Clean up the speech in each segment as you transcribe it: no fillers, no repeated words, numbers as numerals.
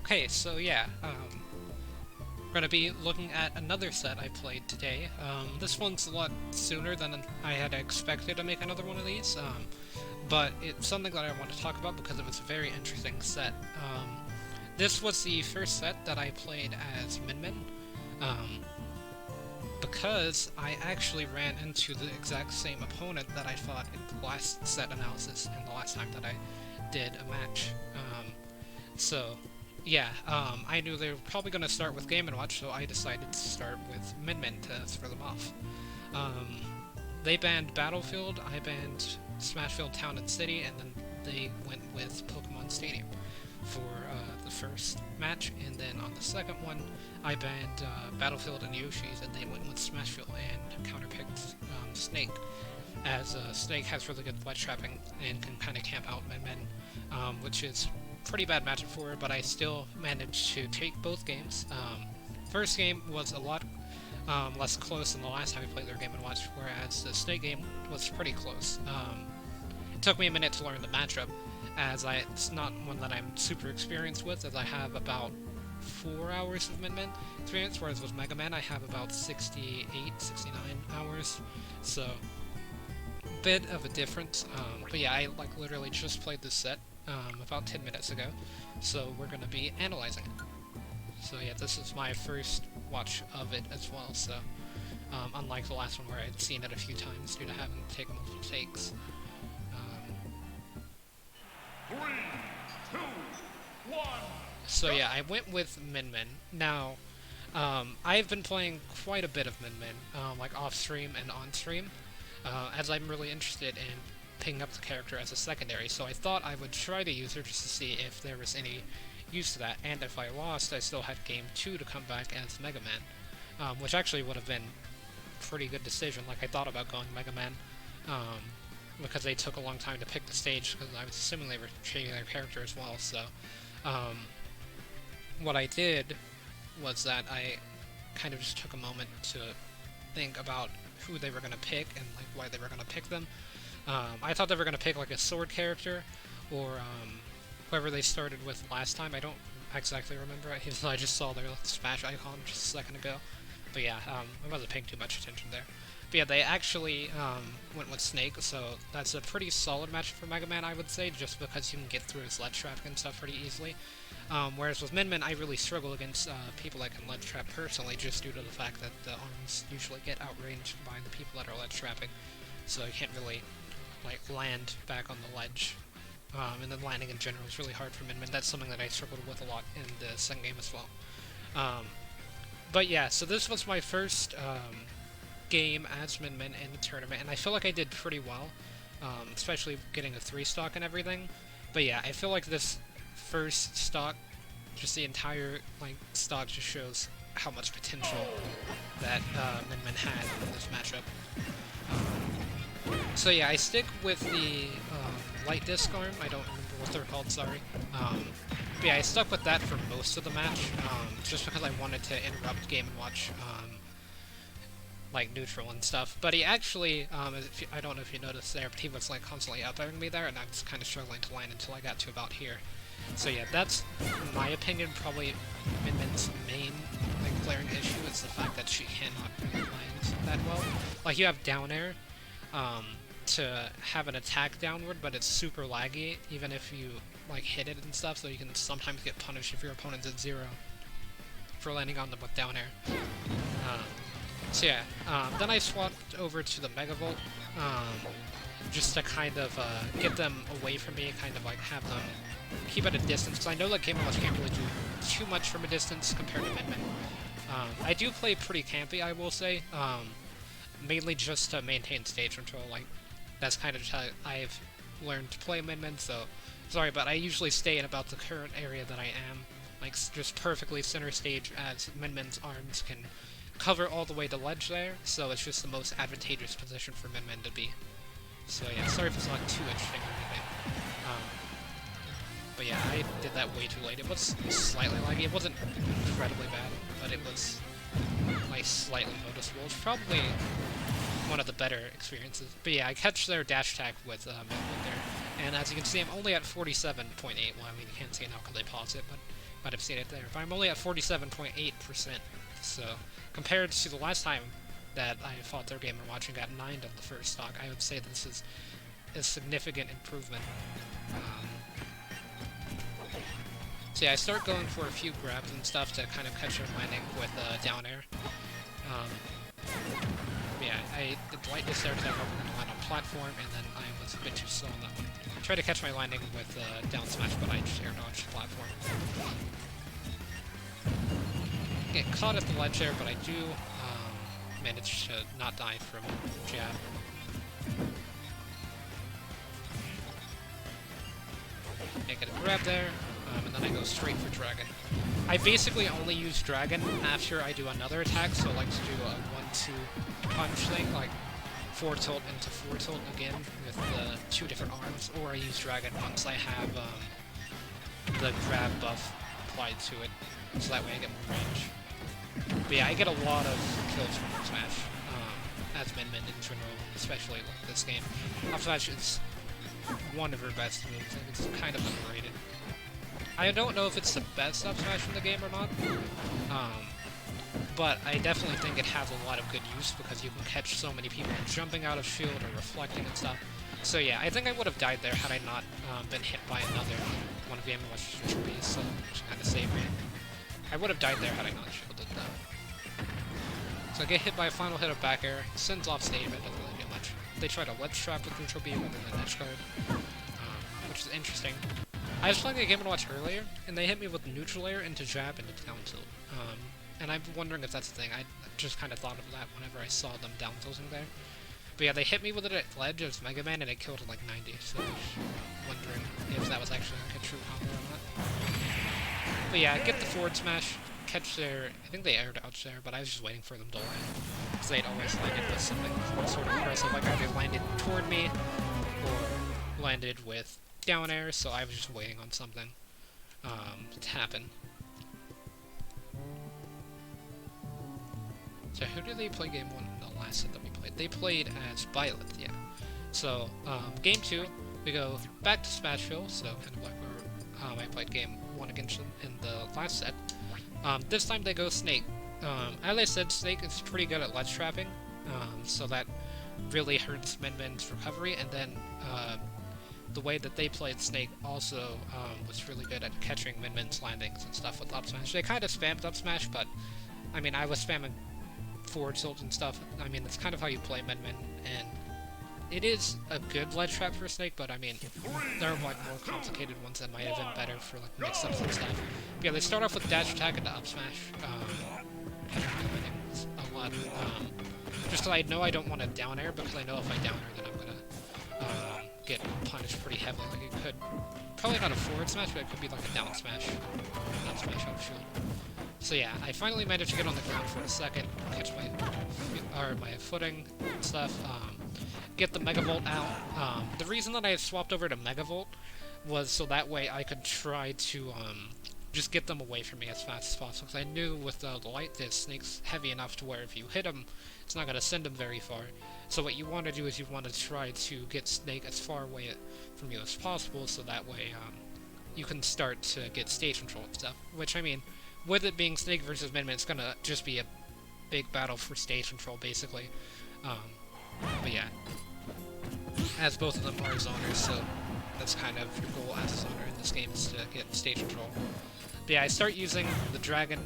Okay, so yeah, we're gonna be looking at another set I played today. This one's a lot sooner than I had expected to make another one of these, but it's something that I want to talk about because it was a very interesting set. This was the first set that I played as Min Min, um, because I actually ran into the exact same opponent that I fought in the last set analysis and the last time that I did a match. So, yeah, I knew they were probably going to start with Game & Watch, so I decided to start with Min Min to throw them off. Um, they banned Battlefield, I banned Smashville Town and City, and then they went with Pokemon Stadium for the first match, and then on the second one, I banned Battlefield and Yoshi's, and they went with Smashville and counterpicked Snake, as Snake has really good ledge trapping and can kind of camp out Min Min, which is pretty bad matchup for her, but I still managed to take both games. First game was a lot less close than the last time we played their Game & Watch, whereas the Snake game was pretty close. It took me a minute to learn the matchup, as it's not one that I'm super experienced with, as I have about 4 hours of Min Min experience, whereas with Mega Man I have about 68, 69 hours, so bit of a difference. But yeah, I literally just played this set about 10 minutes ago, so we're going to be analyzing it. So yeah, this is my first watch of it as well, so unlike the last one where I'd seen it a few times due to having to take multiple takes. 3, 2, 1. So yeah, I went with Min Min. Now, I've been playing quite a bit of Min Min, like off-stream and on-stream, as I'm really interested in picking up the character as a secondary, so I thought I would try to use her just to see if there was any use to that, and if I lost, I still had Game 2 to come back as Mega Man, which actually would have been a pretty good decision. Like, I thought about going Mega Man, because they took a long time to pick the stage, because I was assuming they were changing their character as well, so, what I did was that I kind of just took a moment to think about who they were going to pick, and, like, why they were going to pick them. I thought they were going to pick like a sword character, or whoever they started with last time. I don't exactly remember, even though I just saw their Smash icon just a second ago. But yeah, I wasn't paying too much attention there. But yeah, they actually went with Snake, so that's a pretty solid match for Mega Man, I would say, just because you can get through his ledge trap and stuff pretty easily. Whereas with Min Min, I really struggle against people that can ledge trap personally, just due to the fact that the arms usually get outranged by the people that are ledge trapping. So you can't really land back on the ledge, and then landing in general is really hard for Min Min. That's something that I struggled with a lot in the second game as well. But yeah, so this was my first game as Min Min in the tournament, and I feel like I did pretty well, especially getting a 3-stock and everything. But yeah, I feel like this first stock, just the entire stock, just shows how much potential that Min Min had in this matchup. So yeah, I stick with the light disc arm. I don't remember what they're called, sorry. But yeah, I stuck with that for most of the match, just because I wanted to interrupt Game & Watch, neutral and stuff. But he actually, I don't know if you noticed there, but he was constantly up-airing me there, and I was kind of struggling to land until I got to about here. So yeah, that's, in my opinion, probably Min Min's main glaring issue, is the fact that she cannot really land that well. You have down air, to have an attack downward, but it's super laggy, even if you hit it and stuff, so you can sometimes get punished if your opponent's at 0 for landing on them with down air. So yeah, then I swapped over to the Megavolt, just to kind of get them away from me, kind of have them keep at a distance, because I know that Game & Watch can't really do too much from a distance compared to Min Min. I do play pretty campy, I will say, mainly just to maintain stage control. That's kind of just how I've learned to play Min Min, so sorry, but I usually stay in about the current area that I am, just perfectly center stage, as Min Min's arms can cover all the way to ledge there, so it's just the most advantageous position for Min Min to be. So yeah, sorry if it's not too interesting or anything. But yeah, I did that way too late. It was slightly laggy. It wasn't incredibly bad, but it was slightly noticeable. It's probably one of the better experiences. But yeah, I catch their dash attack with Min Min there, And as you can see, I'm only at 47.8. Well, I mean, you can't see it now because I paused it, but might have seen it there. But I'm only at 47.8%. So, compared to the last time that I fought their game and watching got 9 on the first stock, I would say this is a significant improvement. So yeah, I start going for a few grabs and stuff to kind of catch their landing with down air. Yeah, the light just started to land on platform, and then I was a bit too slow on that one. I tried to catch my landing with down smash, but I just air dodged the platform. Get caught at the ledge there, but I do manage to not die from jab. I get a grab there, and then I go straight for dragon. I basically only use dragon after I do another attack, so I like to do a 1-2 punch thing, like forward tilt into forward tilt again with the 2 different arms, or I use dragon once I have the grab buff applied to it, so that way I get more range. But yeah, I get a lot of kills from up smash, as Min Min in general, especially like this game. Up smash is one of her best moves, and it's kind of underrated. I don't know if it's the best up smash in the game or not, but I definitely think it has a lot of good use because you can catch so many people jumping out of shield or reflecting and stuff. So yeah, I think I would have died there had I not been hit by another one of Game & Watch's future beasts, so which kind of saved me. I would have died there had I not shielded though. So I get hit by a final hit of back air, sends off stage, but doesn't really do much. They try to ledge trap with neutral beam rather than edge guard, which is interesting. I was playing a Game & Watch earlier, and they hit me with neutral air into jab into down tilt. And I'm wondering if that's the thing. I just kind of thought of that whenever I saw them down tilting there. But yeah, they hit me with it at ledge as Mega Man, and it killed at like 90, so I was wondering if that was actually like a true combo or not. But yeah, get the forward smash, catch their... I think they air dodged there, but I was just waiting for them to land. Because they'd always landed with something sort of impressive, like either landed toward me, or landed with down air, so I was just waiting on something to happen. So who did they play game 1 in the last set that we played? They played as Byleth, yeah. So, game 2, we go back to Smashville, so kind of like where I played game 1 against them in the last set. This time they go Snake. As I said, Snake is pretty good at ledge trapping, so that really hurts Min Min's recovery, and then the way that they played Snake also was really good at catching Min Min's landings and stuff with up smash. They kind of spammed up smash, but I mean, I was spamming forward tilt and stuff. I mean, that's kind of how you play Min Min, and it is a good ledge trap for Snake, but I mean, there are like more complicated ones that might have been better for like mix-ups and stuff. But yeah, they start off with dash attack into up smash. A lot. Just so I know I don't want to down air, because I know if I down air, then I'm gonna get punished pretty heavily. Like it could, probably not a forward smash, but it could be like a down smash out of shield. So yeah, I finally managed to get on the ground for a second, catch my footing and stuff, get the Megavolt out. The reason that I swapped over to Megavolt was so that way I could try to just get them away from me as fast as possible, because I knew with the light that Snake's heavy enough to where if you hit him, it's not going to send him very far. So what you want to do is you want to try to get Snake as far away from you as possible, so that way you can start to get stage control and stuff, which I mean, with it being Snake versus Min Min, it's gonna just be a big battle for stage control, basically. But yeah, as both of them are zoners, so that's kind of your goal as a zoner in this game, is to get stage control. But yeah, I start using the dragon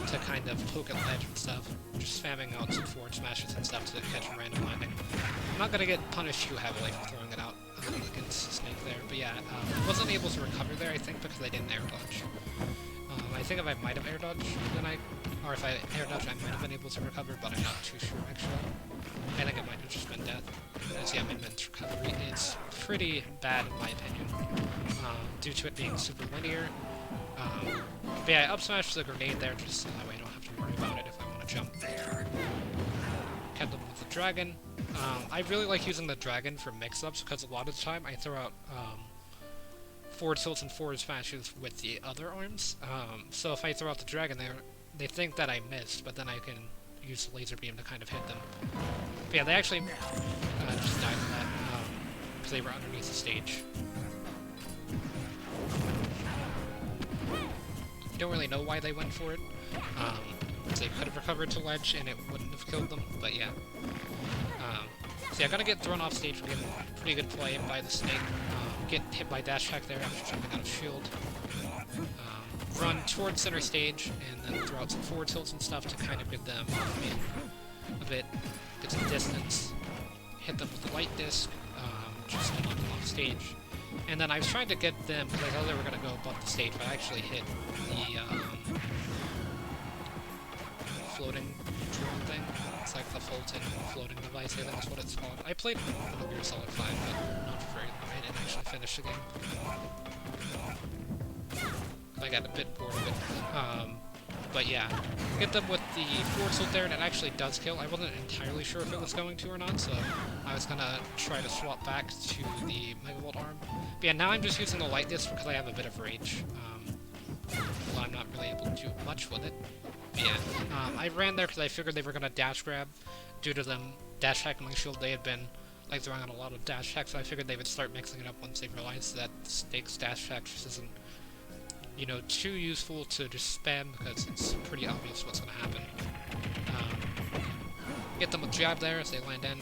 to kind of poke at ledge and stuff, just spamming out some forward smashes and stuff to catch a random landing. I'm not gonna get punished too heavily for throwing it out against Snake there, but yeah, wasn't able to recover there, I think, because I didn't air dodge. I think if I might have air dodged, then or if I air dodged, I might have been able to recover, but I'm not too sure, actually. I think it might have just been death. As yeah, Min Min's recovery is pretty bad, in my opinion, due to it being super linear. But yeah, I up smashed the grenade there, just so that way I don't have to worry about it if I want to jump there. Kept them with the dragon. I really like using the dragon for mix-ups, because a lot of the time I throw out forward tilts and forward smashes with the other arms. So if I throw out the dragon there, they think that I missed, but then I can use the laser beam to kind of hit them. But yeah, they actually just died from that. because they were underneath the stage. I don't really know why they went for it. They could have recovered to ledge and it wouldn't have killed them, but yeah. So yeah, I gotta get thrown off stage for getting pretty good play by the snake. Get hit by dash hack there after jumping out of shield. Run towards center stage and then throw out some forward tilts and stuff to kind of get them a bit, get some distance. Hit them with the light disc, just to knock them off stage. And then I was trying to get them, because I thought they were going to go above the stage, but I actually hit the floating drone thing. It's like the Fulton floating device, I think that's what it's called. I played Metal Gear Solid 5, but not for very long. I didn't actually finish the game. I got a bit bored of it. But yeah, get them with the forward tilt there, and it actually does kill. I wasn't entirely sure if it was going to or not, so I was gonna try to swap back to the Megavolt arm. But yeah, now I'm just using the light disc because I have a bit of rage. Well, I'm not really able to do much with it. But yeah, I ran there because I figured they were gonna dash grab. Due to them dash hacking my shield, they had been like throwing out a lot of dash hacks, so I figured they would start mixing it up once they realized that Snake's dash hack just isn't, you know, too useful to just spam because it's pretty obvious what's going to happen. Get them with jab there as they land in.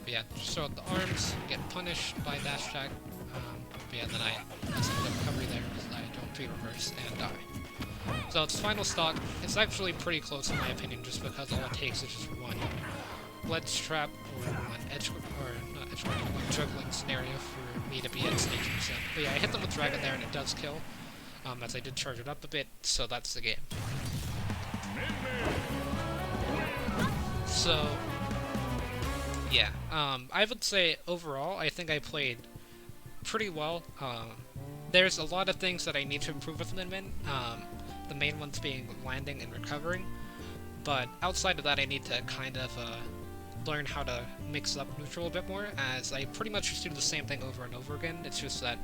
But yeah, just throw out the arms, get punished by dash attack. But yeah, then I mess up the recovery there because I don't pre-reverse and die. So it's final stock. It's actually pretty close in my opinion, just because all it takes is just one ledge trap or one edge, or not edge, one juggling scenario for me to be at stage percent. But yeah, I hit them with Dragon there and it does kill, as I did charge it up a bit, so that's the game. So, yeah, I would say overall, I think I played pretty well. There's a lot of things that I need to improve with Min Min, the main ones being landing and recovering, but outside of that I need to kind of learn how to mix up neutral a bit more, as I pretty much just do the same thing over and over again. It's just that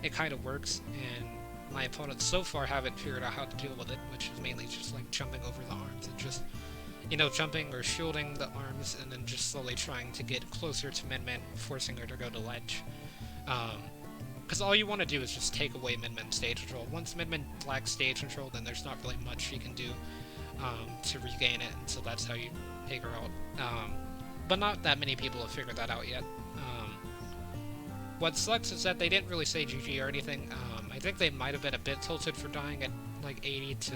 it kind of works, and my opponents so far haven't figured out how to deal with it, which is mainly just like jumping over the arms and just, you know, jumping or shielding the arms and then just slowly trying to get closer to Min Min, forcing her to go to ledge. Because all you want to do is just take away Min Min stage control. Once Min Min lacks stage control, then there's not really much she can do to regain it, and so that's how you take her out. But not that many people have figured that out yet. What sucks is that they didn't really say GG or anything. I think they might have been a bit tilted for dying at like 80 to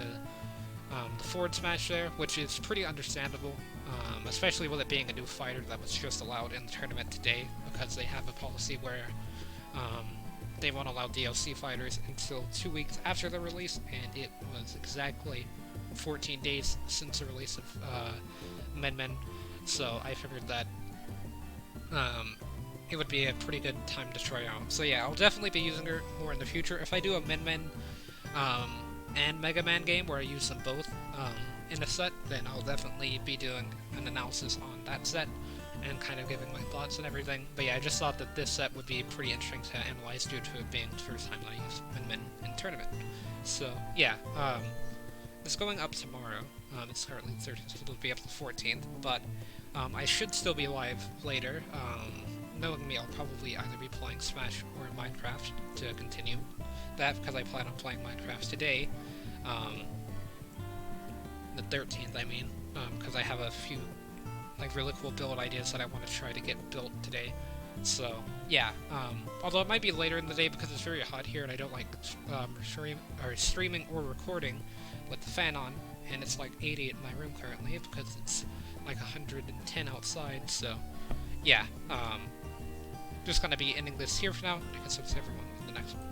the forward smash there, which is pretty understandable, especially with it being a new fighter that was just allowed in the tournament today, because they have a policy where they won't allow DLC fighters until 2 weeks after the release, and it was exactly 14 days since the release of Min Min. So I figured that it would be a pretty good time to try out. So yeah, I'll definitely be using her more in the future. If I do a Min Min and Mega Man game where I use them both in a set, then I'll definitely be doing an analysis on that set and kind of giving my thoughts and everything. But yeah, I just thought that this set would be pretty interesting to analyze due to it being the first time that I use Min Min in tournament. So yeah, it's going up tomorrow. It's currently 13th, so it'll be up to the 14th, but I should still be live later. Knowing me, I'll probably either be playing Smash or Minecraft to continue that, because I plan on playing Minecraft today. The 13th, I mean, because I have a few like really cool build ideas that I want to try to get built today. So yeah, although it might be later in the day because it's very hot here and I don't like streaming or recording with the fan on, and it's like 80 in my room currently because it's like 110 outside. So yeah, just gonna be ending this here for now. I guess I'll see everyone in the next one.